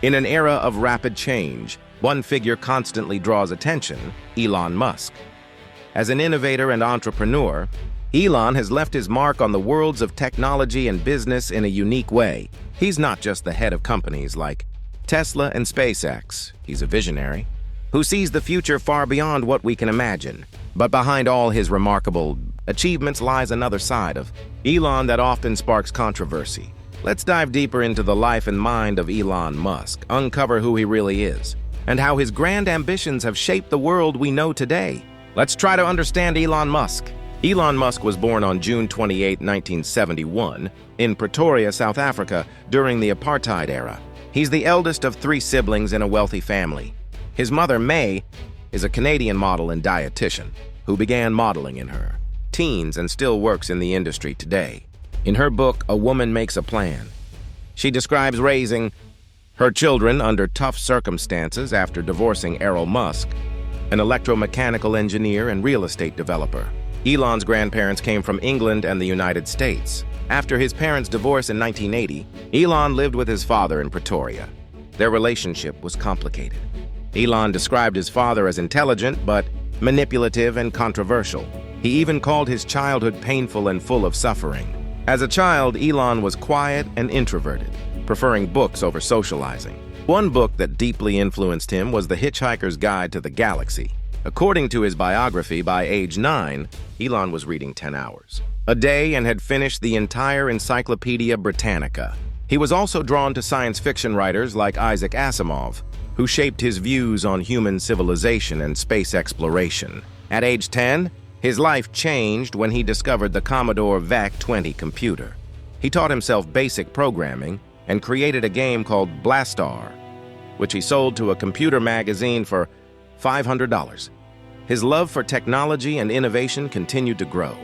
In an era of rapid change, one figure constantly draws attention: Elon Musk. As an innovator and entrepreneur, Elon has left his mark on the worlds of technology and business in a unique way. He's not just the head of companies like Tesla and SpaceX. He's a visionary who sees the future far beyond what we can imagine. But behind all his remarkable achievements lies another side of Elon that often sparks controversy. Let's dive deeper into the life and mind of Elon Musk, uncover who he really is, and how his grand ambitions have shaped the world we know today. Let's try to understand Elon Musk. Elon Musk was born on June 28, 1971, in Pretoria, South Africa, during the apartheid era. He's the eldest of 3 siblings in a wealthy family. His mother, May, is a Canadian model and dietitian who began modeling in her teens and still works in the industry today. In her book, A Woman Makes a Plan, she describes raising her children under tough circumstances after divorcing Elon Musk, an electromechanical engineer and real estate developer. Elon's grandparents came from England and the United States. After his parents' divorce in 1980, Elon lived with his father in Pretoria. Their relationship was complicated. Elon described his father as intelligent but manipulative and controversial. He even called his childhood painful and full of suffering. As a child, Elon was quiet and introverted, preferring books over socializing. One book that deeply influenced him was The Hitchhiker's Guide to the Galaxy. According to his biography, by age 9, Elon was reading 10 hours a day and had finished the entire Encyclopedia Britannica. He was also drawn to science fiction writers like Isaac Asimov, who shaped his views on human civilization and space exploration. At age 10, his life changed when he discovered the Commodore VAC-20 computer. He taught himself basic programming and created a game called Blastar, which he sold to a computer magazine for $500. His love for technology and innovation continued to grow.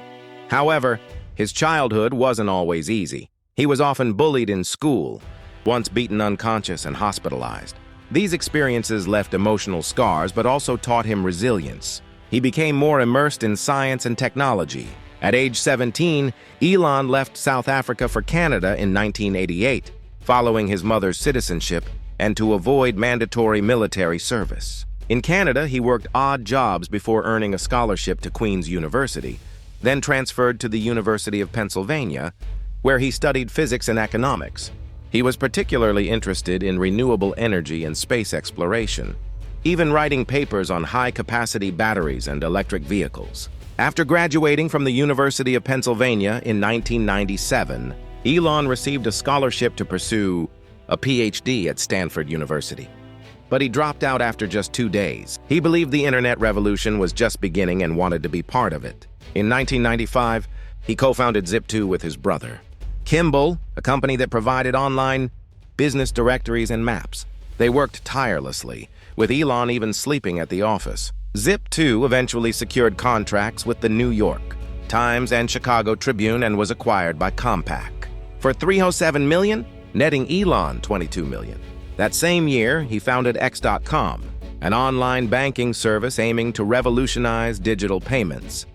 However, his childhood wasn't always easy. He was often bullied in school, once beaten unconscious and hospitalized. These experiences left emotional scars but also taught him resilience. He became more immersed in science and technology. At age 17, Elon left South Africa for Canada in 1988, following his mother's citizenship and to avoid mandatory military service. In Canada, he worked odd jobs before earning a scholarship to Queen's University, then transferred to the University of Pennsylvania, where he studied physics and economics. He was particularly interested in renewable energy and space exploration, even writing papers on high-capacity batteries and electric vehicles. After graduating from the University of Pennsylvania in 1997, Elon received a scholarship to pursue a PhD at Stanford University. But he dropped out after just 2 days. He believed the internet revolution was just beginning and wanted to be part of it. In 1995, he co-founded Zip2 with his brother, Kimball, a company that provided online business directories and maps. They worked tirelessly, with Elon even sleeping at the office. Zip2 eventually secured contracts with the New York Times and Chicago Tribune and was acquired by Compaq for $307 million, netting Elon $22 million. That same year, he founded X.com, an online banking service aiming to revolutionize digital payments.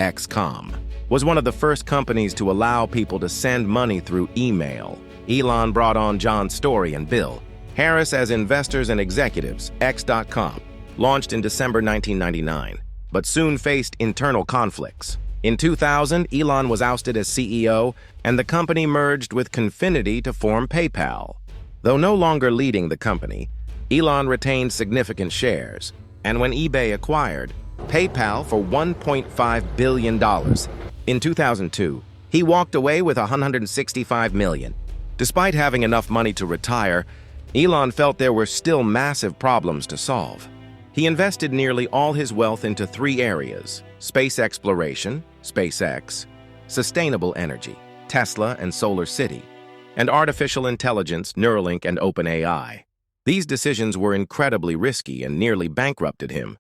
X.com was one of the first companies to allow people to send money through email. Elon brought on John Story and Bill Harris as investors and executives. X.com launched in December 1999, but soon faced internal conflicts. In 2000, Elon was ousted as CEO, and the company merged with Confinity to form PayPal. Though no longer leading the company, Elon retained significant shares, and when eBay acquired PayPal for $1.5 billion in 2002, he walked away with $165 million. Despite having enough money to retire, Elon felt there were still massive problems to solve. He invested nearly all his wealth into 3 areas: space exploration, SpaceX, sustainable energy, Tesla and Solar City, and artificial intelligence, Neuralink and OpenAI. These decisions were incredibly risky and nearly bankrupted him.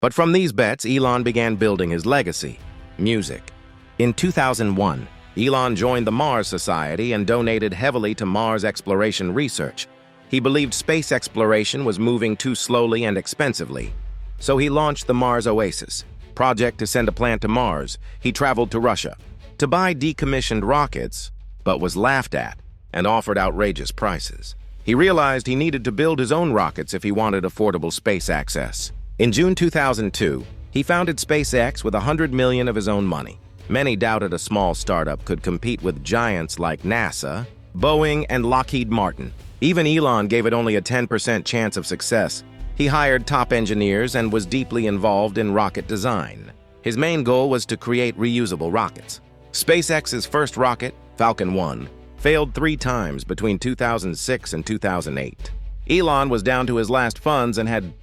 But from these bets, Elon began building his legacy: music. In 2001, Elon joined the Mars Society and donated heavily to Mars exploration research. He believed space exploration was moving too slowly and expensively, so he launched the Mars Oasis project to send a plant to Mars. He traveled to Russia to buy decommissioned rockets, but was laughed at and offered outrageous prices. He realized he needed to build his own rockets if he wanted affordable space access. In June 2002, he founded SpaceX with $100 million of his own money. Many doubted a small startup could compete with giants like NASA, Boeing, and Lockheed Martin. Even Elon gave it only a 10% chance of success. He hired top engineers and was deeply involved in rocket design. His main goal was to create reusable rockets. SpaceX's first rocket, Falcon 1, failed 3 times between 2006 and 2008. Elon was down to his last funds and had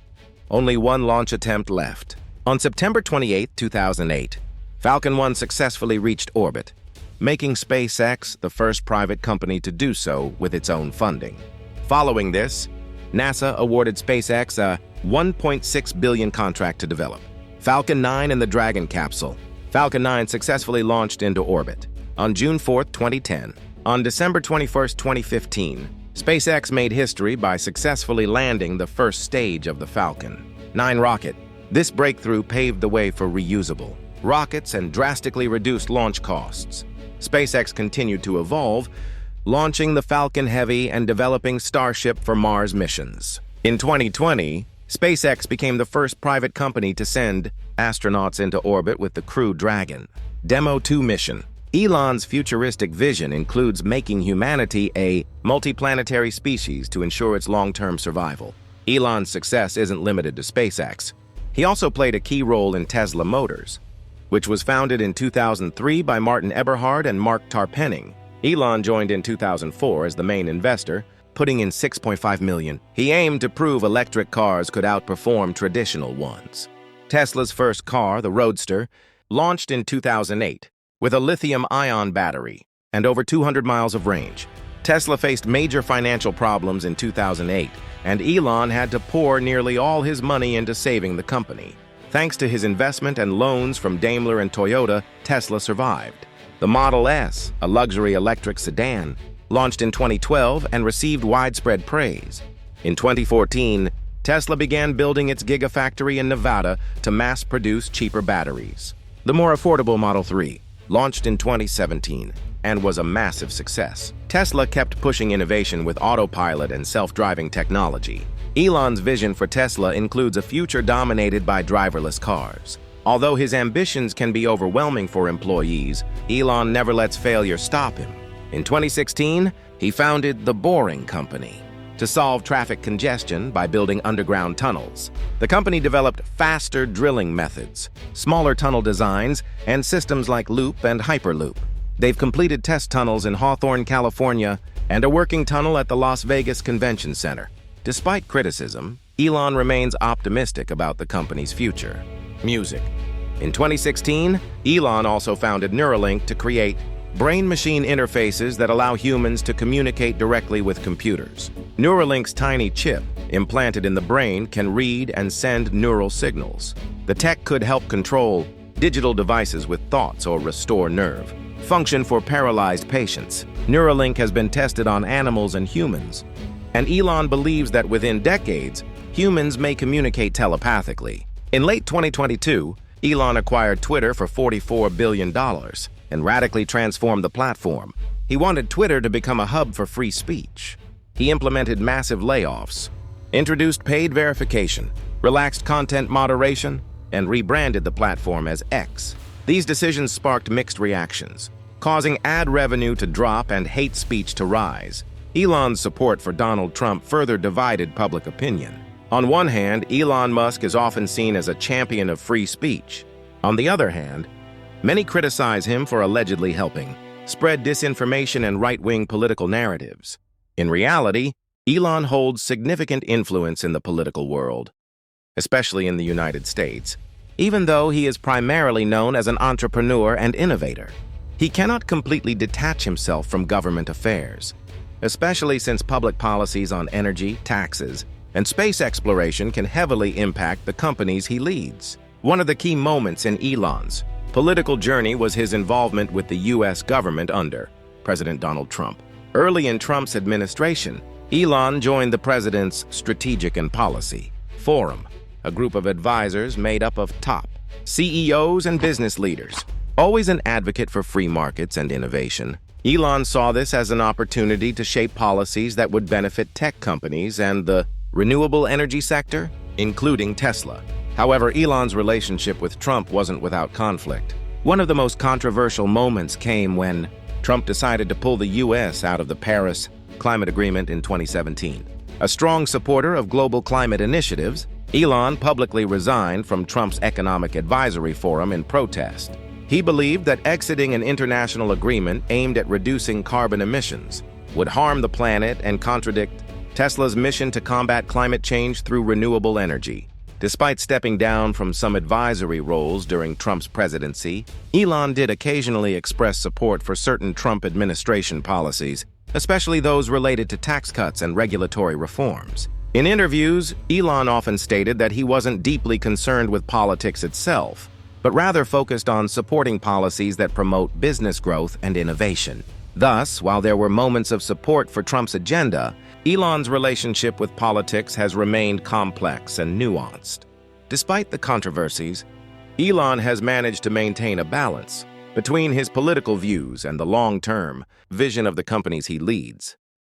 only one launch attempt left. On September 28, 2008, Falcon 1 successfully reached orbit, making SpaceX the first private company to do so with its own funding. Following this, NASA awarded SpaceX a $1.6 billion contract to develop Falcon 9 and the Dragon capsule. Falcon 9 successfully launched into orbit on June 4, 2010. On December 21, 2015, SpaceX made history by successfully landing the first stage of the Falcon 9 rocket. This breakthrough paved the way for reusable rockets and drastically reduced launch costs. SpaceX continued to evolve, launching the Falcon Heavy and developing Starship for Mars missions. In 2020, SpaceX became the first private company to send astronauts into orbit with the Crew Dragon Demo 2 mission. Elon's futuristic vision includes making humanity a multiplanetary species to ensure its long-term survival. Elon's success isn't limited to SpaceX. He also played a key role in Tesla Motors, which was founded in 2003 by Martin Eberhard and Mark Tarpenning. Elon joined in 2004 as the main investor, putting in $6.5 million. He aimed to prove electric cars could outperform traditional ones. Tesla's first car, the Roadster, launched in 2008 with a lithium-ion battery and over 200 miles of range. Tesla faced major financial problems in 2008, and Elon had to pour nearly all his money into saving the company. Thanks to his investment and loans from Daimler and Toyota, Tesla survived. The Model S, a luxury electric sedan, launched in 2012 and received widespread praise. In 2014, Tesla began building its Gigafactory in Nevada to mass-produce cheaper batteries. The more affordable Model 3 launched in 2017 and was a massive success. Tesla kept pushing innovation with autopilot and self-driving technology. Elon's vision for Tesla includes a future dominated by driverless cars. Although his ambitions can be overwhelming for employees, Elon never lets failure stop him. In 2016, he founded The Boring Company to solve traffic congestion by building underground tunnels. The company developed faster drilling methods, smaller tunnel designs, and systems like Loop and Hyperloop. They've completed test tunnels in Hawthorne, California, and a working tunnel at the Las Vegas Convention Center. Despite criticism, Elon remains optimistic about the company's future. Music. In 2016, Elon also founded Neuralink to create brain-machine interfaces that allow humans to communicate directly with computers. Neuralink's tiny chip, implanted in the brain, can read and send neural signals. The tech could help control digital devices with thoughts or restore nerve function for paralyzed patients. Neuralink has been tested on animals and humans, and Elon believes that within decades, humans may communicate telepathically. In late 2022, Elon acquired Twitter for $44 billion and radically transformed the platform. He wanted Twitter to become a hub for free speech. He implemented massive layoffs, introduced paid verification, relaxed content moderation, and rebranded the platform as X. These decisions sparked mixed reactions, causing ad revenue to drop and hate speech to rise. Elon's support for Donald Trump further divided public opinion. On one hand, Elon Musk is often seen as a champion of free speech. On the other hand, many criticize him for allegedly helping spread disinformation and right-wing political narratives. In reality, Elon holds significant influence in the political world, especially in the United States. Even though he is primarily known as an entrepreneur and innovator, he cannot completely detach himself from government affairs, especially since public policies on energy, taxes, and space exploration can heavily impact the companies he leads. One of the key moments in Elon's political journey was his involvement with the U.S. government under President Donald Trump. Early in Trump's administration, Elon joined the president's Strategic and Policy Forum, a group of advisors made up of top CEOs and business leaders. Always an advocate for free markets and innovation, Elon saw this as an opportunity to shape policies that would benefit tech companies and the renewable energy sector, including Tesla. However, Elon's relationship with Trump wasn't without conflict. One of the most controversial moments came when Trump decided to pull the U.S. out of the Paris Climate Agreement in 2017. A strong supporter of global climate initiatives, Elon publicly resigned from Trump's Economic Advisory Forum in protest. He believed that exiting an international agreement aimed at reducing carbon emissions would harm the planet and contradict Tesla's mission to combat climate change through renewable energy. Despite stepping down from some advisory roles during Trump's presidency, Elon did occasionally express support for certain Trump administration policies, especially those related to tax cuts and regulatory reforms. In interviews, Elon often stated that he wasn't deeply concerned with politics itself, but rather focused on supporting policies that promote business growth and innovation. Thus, while there were moments of support for Trump's agenda, Elon's relationship with politics has remained complex and nuanced. Despite the controversies, Elon has managed to maintain a balance between his political views and the long-term vision of the companies he leads.